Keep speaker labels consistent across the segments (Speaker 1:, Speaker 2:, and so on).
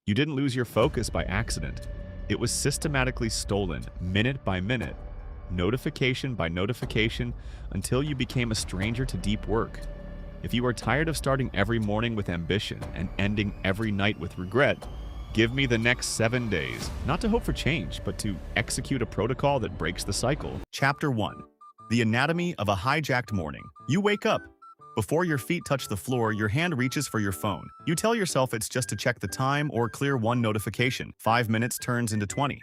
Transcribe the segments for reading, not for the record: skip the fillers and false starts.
Speaker 1: You didn't lose your focus by accident. It was systematically stolen, minute by minute, notification by notification, until you became a stranger to deep work. If you are tired of starting every morning with ambition and ending every night with regret, give me the next 7 days, not to hope for change, but to execute a protocol that breaks the cycle. Chapter 1. The Anatomy of a Hijacked Morning. You wake up. Before your feet touch the floor, your hand reaches for your phone. You tell yourself it's just to check the time or clear one notification. 5 minutes turns into 20.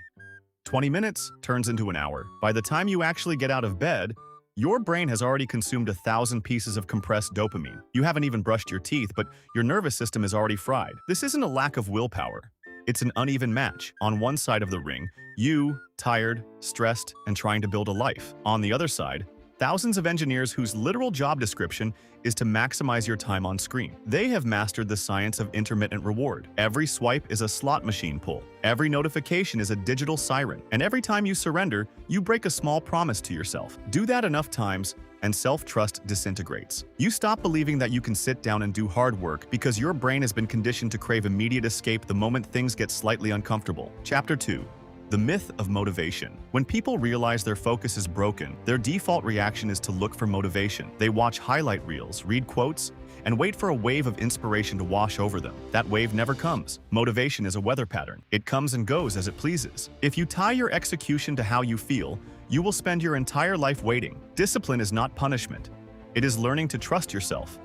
Speaker 1: 20 minutes turns into an hour. By the time you actually get out of bed, your brain has already consumed 1,000 pieces of compressed dopamine. You haven't even brushed your teeth, but your nervous system is already fried. This isn't a lack of willpower. It's an uneven match. On one side of the ring, you, tired, stressed, and trying to build a life. On the other side, thousands of engineers whose literal job description is to maximize your time on screen. They have mastered the science of intermittent reward. Every swipe is a slot machine pull. Every notification is a digital siren. And every time you surrender, you break a small promise to yourself. Do that enough times, and self-trust disintegrates. You stop believing that you can sit down and do hard work because your brain has been conditioned to crave immediate escape the moment things get slightly uncomfortable. Chapter 2. The myth of motivation. When people realize their focus is broken, their default reaction is to look for motivation. They watch highlight reels, read quotes, and wait for a wave of inspiration to wash over them. That wave never comes. Motivation is a weather pattern. It comes and goes as it pleases. If you tie your execution to how you feel, you will spend your entire life waiting. Discipline is not punishment. It is learning to trust yourself.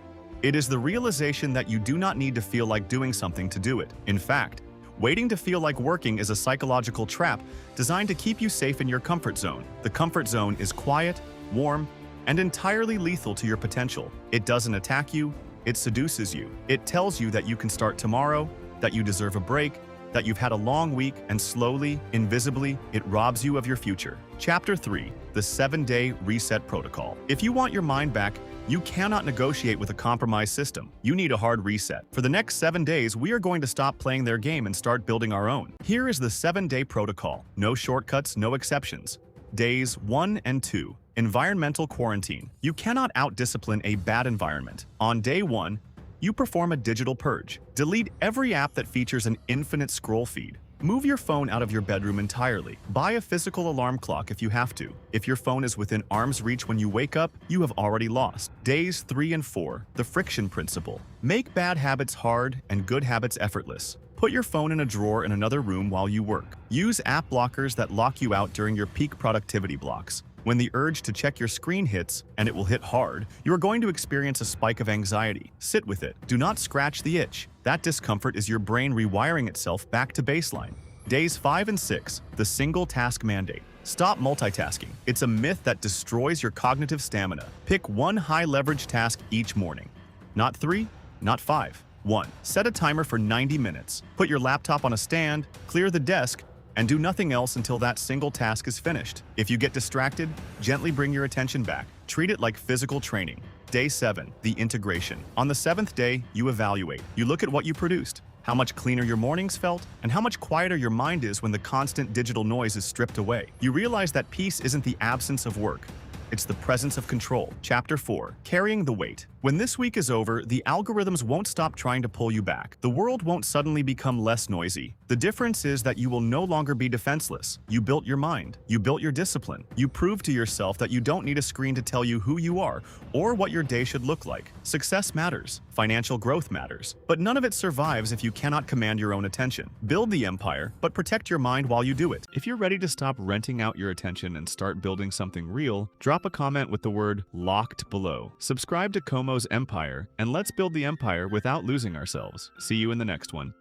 Speaker 1: It is the realization that you do not need to feel like doing something to do it. In fact, waiting to feel like working is a psychological trap designed to keep you safe in your comfort zone. The comfort zone is quiet, warm, and entirely lethal to your potential. It doesn't attack you, it seduces you. It tells you that you can start tomorrow, that you deserve a break, that you've had a long week, and slowly, invisibly, it robs you of your future. Chapter 3. The 7-Day Reset Protocol. If you want your mind back, you cannot negotiate with a compromised system. You need a hard reset. For the next 7 days, we are going to stop playing their game and start building our own. Here is the 7-day protocol. No shortcuts, no exceptions. Days 1 and 2. Environmental quarantine. You cannot out-discipline a bad environment. On day 1, you perform a digital purge. Delete every app that features an infinite scroll feed. Move your phone out of your bedroom entirely. Buy a physical alarm clock if you have to. If your phone is within arm's reach when you wake up, you have already lost. Days 3 and 4. The friction principle. Make bad habits hard and good habits effortless. Put your phone in a drawer in another room while you work. Use app blockers that lock you out during your peak productivity blocks. When the urge to check your screen hits, and it will hit hard, you are going to experience a spike of anxiety. Sit with it. Do not scratch the itch. That discomfort is your brain rewiring itself back to baseline. Days 5 and 6. The single task mandate. Stop multitasking. It's a myth that destroys your cognitive stamina. Pick one high-leverage task each morning. Not 3, not 5. 1. Set a timer for 90 minutes. Put your laptop on a stand, clear the desk, and do nothing else until that single task is finished. If you get distracted, gently bring your attention back. Treat it like physical training. Day 7. The integration. On the 7th day, you evaluate. You look at what you produced, how much cleaner your mornings felt, and how much quieter your mind is when the constant digital noise is stripped away. You realize that peace isn't the absence of work. It's the presence of control. Chapter 4. Carrying the weight. When this week is over, the algorithms won't stop trying to pull you back. The world won't suddenly become less noisy. The difference is that you will no longer be defenseless. You built your mind. You built your discipline. You proved to yourself that you don't need a screen to tell you who you are or what your day should look like. Success matters. Financial growth matters. But none of it survives if you cannot command your own attention. Build the empire, but protect your mind while you do it. If you're ready to stop renting out your attention and start building something real, drop a comment with the word LOCKED below. Subscribe to KHOMO'S Empire, and let's build the empire without losing ourselves. See you in the next one.